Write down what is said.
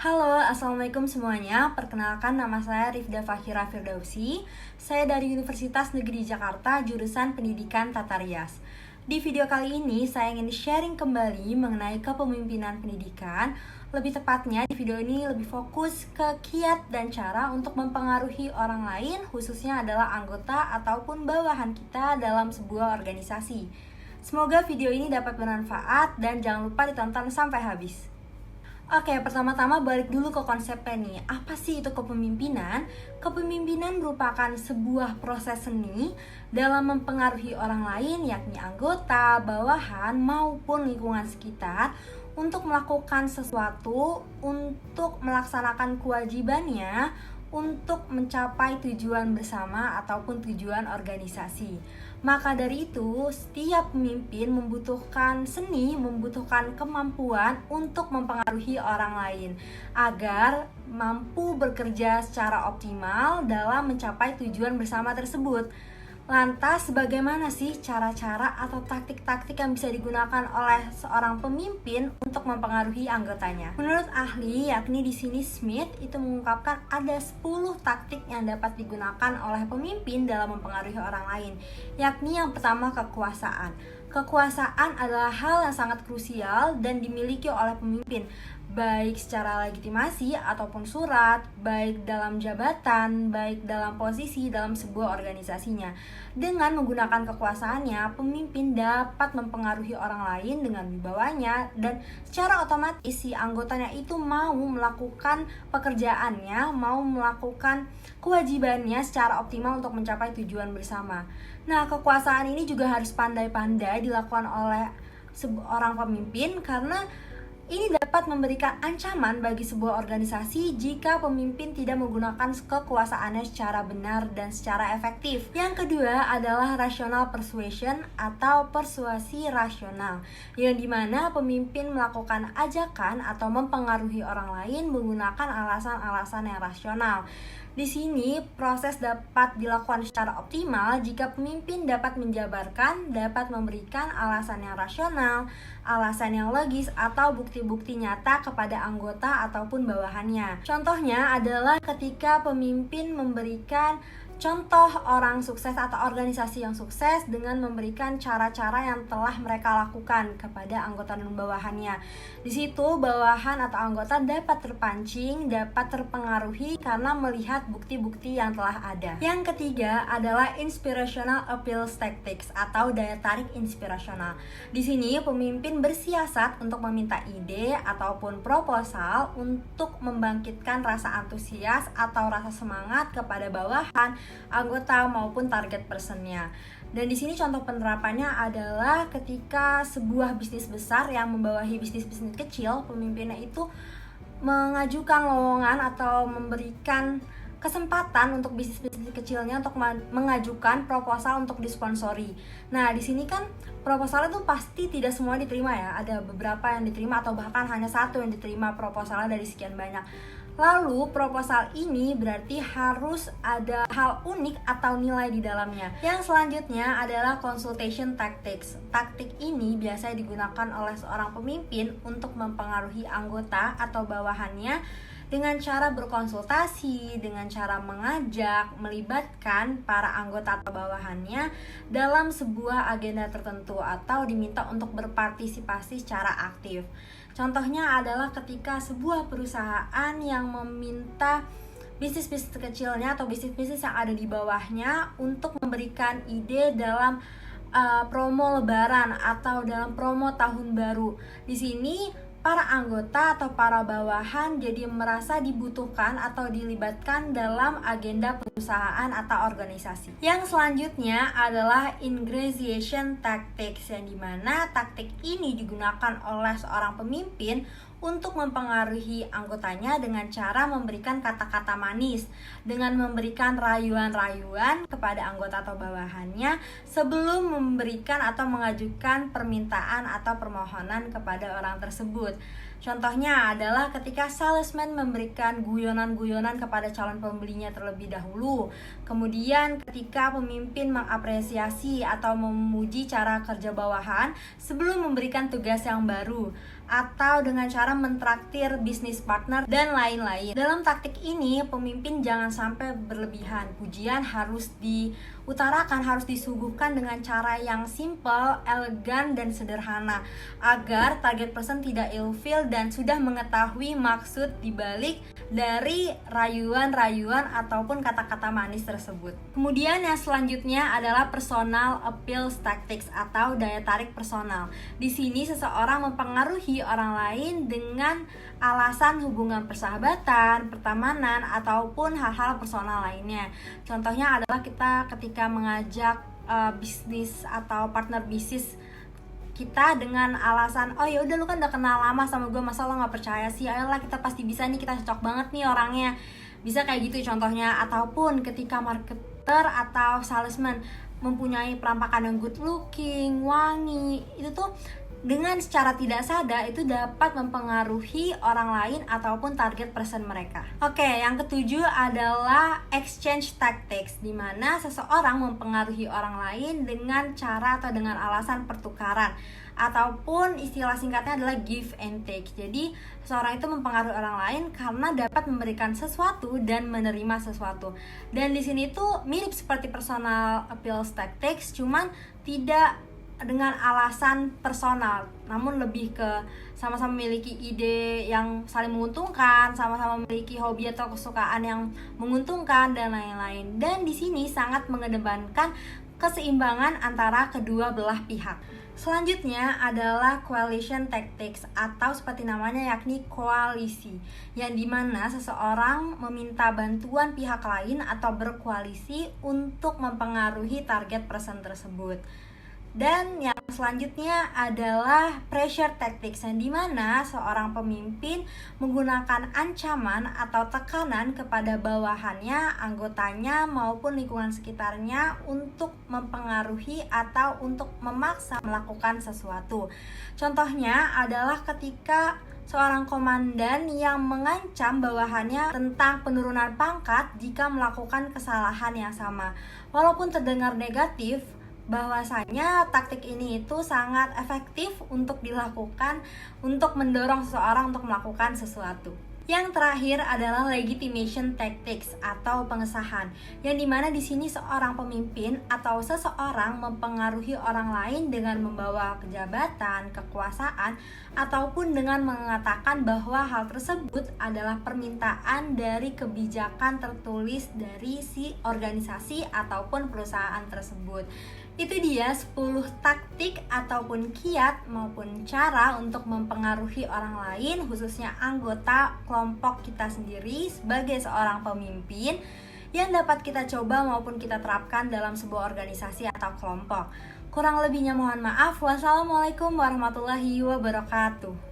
Halo, Assalamualaikum semuanya. Perkenalkan, nama saya Rifda Fakhira Firdausi. Saya dari Universitas Negeri Jakarta, jurusan Pendidikan Tata Rias. Di video kali ini, saya ingin sharing kembali mengenai kepemimpinan pendidikan. Lebih tepatnya, di video ini lebih fokus ke kiat dan cara untuk mempengaruhi orang lain, khususnya adalah anggota ataupun bawahan kita dalam sebuah organisasi. Semoga video ini dapat bermanfaat dan jangan lupa ditonton sampai habis. Oke, pertama-tama balik dulu ke konsepnya nih. Apa sih itu kepemimpinan? Kepemimpinan merupakan sebuah proses seni dalam mempengaruhi orang lain, yakni anggota, bawahan, maupun lingkungan sekitar untuk melakukan sesuatu, untuk melaksanakan kewajibannya, untuk mencapai tujuan bersama ataupun tujuan organisasi. Maka dari itu, setiap pemimpin membutuhkan seni, membutuhkan kemampuan untuk mempengaruhi orang lain agar mampu bekerja secara optimal dalam mencapai tujuan bersama tersebut. Lantas, bagaimana sih cara-cara atau taktik-taktik yang bisa digunakan oleh seorang pemimpin untuk mempengaruhi anggotanya? Menurut ahli, yakni di sini Smith, itu mengungkapkan ada 10 taktik yang dapat digunakan oleh pemimpin dalam mempengaruhi orang lain. Yakni yang pertama, kekuasaan. Kekuasaan adalah hal yang sangat krusial dan dimiliki oleh pemimpin, baik secara legitimasi ataupun surat, baik dalam jabatan, baik dalam posisi dalam sebuah organisasinya. Dengan menggunakan kekuasaannya, pemimpin dapat mempengaruhi orang lain dengan wibawanya dan secara otomatis si anggotanya itu mau melakukan pekerjaannya, mau melakukan kewajibannya secara optimal untuk mencapai tujuan bersama. Nah, kekuasaan ini juga harus pandai-pandai dilakukan oleh seorang pemimpin karena ini dapat memberikan ancaman bagi sebuah organisasi jika pemimpin tidak menggunakan kekuasaannya secara benar dan secara efektif. Yang kedua adalah rational persuasion atau persuasi rasional, yang dimana pemimpin melakukan ajakan atau mempengaruhi orang lain menggunakan alasan-alasan yang rasional. Di sini proses dapat dilakukan secara optimal jika pemimpin dapat menjabarkan, dapat memberikan alasan yang rasional, alasan yang logis atau bukti-bukti nyata kepada anggota ataupun bawahannya. Contohnya adalah ketika pemimpin memberikan contoh orang sukses atau organisasi yang sukses dengan memberikan cara-cara yang telah mereka lakukan kepada anggota dan bawahannya. Di situ bawahan atau anggota dapat terpancing, dapat terpengaruhi karena melihat bukti-bukti yang telah ada. Yang ketiga adalah inspirational appeal tactics atau daya tarik inspirasional. Di sini pemimpin bersiasat untuk meminta ide ataupun proposal untuk membangkitkan rasa antusias atau rasa semangat kepada bawahan, anggota maupun target personnya. Dan di sini contoh penerapannya adalah ketika sebuah bisnis besar yang membawahi bisnis-bisnis kecil, pemimpinnya itu mengajukan lowongan atau memberikan kesempatan untuk bisnis-bisnis kecilnya untuk mengajukan proposal untuk disponsori. Nah, di sini kan proposalnya tuh pasti tidak semua diterima ya. Ada beberapa yang diterima atau bahkan hanya satu yang diterima proposalnya dari sekian banyak. Lalu proposal ini berarti harus ada hal unik atau nilai di dalamnya. Yang selanjutnya adalah consultation tactics. Taktik ini biasanya digunakan oleh seorang pemimpin untuk mempengaruhi anggota atau bawahannya dengan cara berkonsultasi, dengan cara mengajak, melibatkan para anggota atau bawahannya dalam sebuah agenda tertentu atau diminta untuk berpartisipasi secara aktif. Contohnya adalah ketika sebuah perusahaan yang meminta bisnis-bisnis kecilnya atau bisnis-bisnis yang ada di bawahnya untuk memberikan ide dalam promo lebaran atau dalam promo tahun baru. Di sini para anggota atau para bawahan jadi merasa dibutuhkan atau dilibatkan dalam agenda perusahaan atau organisasi. Yang selanjutnya adalah ingratiation tactics, yang dimana taktik ini digunakan oleh seorang pemimpin untuk mempengaruhi anggotanya dengan cara memberikan kata-kata manis, dengan memberikan rayuan-rayuan kepada anggota atau bawahannya sebelum memberikan atau mengajukan permintaan atau permohonan kepada orang tersebut. Contohnya adalah ketika salesman memberikan guyonan-guyonan kepada calon pembelinya terlebih dahulu. Kemudian ketika pemimpin mengapresiasi atau memuji cara kerja bawahan sebelum memberikan tugas yang baru. atau dengan cara mentraktir bisnis partner dan lain-lain. Dalam taktik ini, pemimpin jangan sampai berlebihan. Pujian harus diutarakan, harus disuguhkan dengan cara yang simple, elegan, dan sederhana agar target person tidak ilfeel dan sudah mengetahui maksud dibalik dari rayuan-rayuan ataupun kata-kata manis tersebut. Kemudian yang selanjutnya adalah personal appeal tactics atau daya tarik personal. Di sini seseorang mempengaruhi orang lain dengan alasan hubungan persahabatan, pertemanan, ataupun hal-hal personal lainnya. Contohnya adalah kita ketika mengajak bisnis atau partner bisnis kita dengan alasan, oh ya udah lu kan udah kenal lama sama gue, masa lo nggak percaya sih, ayolah kita pasti bisa nih, kita cocok banget nih orangnya. Bisa kayak gitu contohnya. Ataupun ketika marketer atau salesman mempunyai penampakan yang good looking, wangi, itu tuh dengan secara tidak sadar itu dapat mempengaruhi orang lain ataupun target person mereka. Oke, yang ketujuh adalah exchange tactics, di mana seseorang mempengaruhi orang lain dengan cara atau dengan alasan pertukaran, ataupun istilah singkatnya adalah give and take. Jadi seseorang itu mempengaruhi orang lain karena dapat memberikan sesuatu dan menerima sesuatu. Dan di sini tuh mirip seperti personal appeal tactics, cuman tidak dengan alasan personal, namun lebih ke sama-sama memiliki ide yang saling menguntungkan, sama-sama memiliki hobi atau kesukaan yang menguntungkan, dan lain-lain. Dan di sini sangat mengedepankan keseimbangan antara kedua belah pihak. Selanjutnya adalah coalition tactics atau seperti namanya yakni koalisi, yang dimana seseorang meminta bantuan pihak lain atau berkoalisi untuk mempengaruhi target person tersebut. Dan yang selanjutnya adalah pressure tactics, yang dimana seorang pemimpin menggunakan ancaman atau tekanan kepada bawahannya, anggotanya maupun lingkungan sekitarnya untuk mempengaruhi atau untuk memaksa melakukan sesuatu. Contohnya adalah ketika seorang komandan yang mengancam bawahannya tentang penurunan pangkat jika melakukan kesalahan yang sama. Walaupun terdengar negatif, bahwasanya taktik ini itu sangat efektif untuk dilakukan untuk mendorong seseorang untuk melakukan sesuatu. Yang terakhir adalah legitimation tactics atau pengesahan, yang dimana di sini seorang pemimpin atau seseorang mempengaruhi orang lain dengan membawa jabatan, kekuasaan, ataupun dengan mengatakan bahwa hal tersebut adalah permintaan dari kebijakan tertulis dari si organisasi ataupun perusahaan tersebut. Itu dia 10 taktik ataupun kiat maupun cara untuk mempengaruhi orang lain, khususnya anggota kelompok kita sendiri sebagai seorang pemimpin, yang dapat kita coba maupun kita terapkan dalam sebuah organisasi atau kelompok. Kurang lebihnya mohon maaf. Wassalamualaikum warahmatullahi wabarakatuh.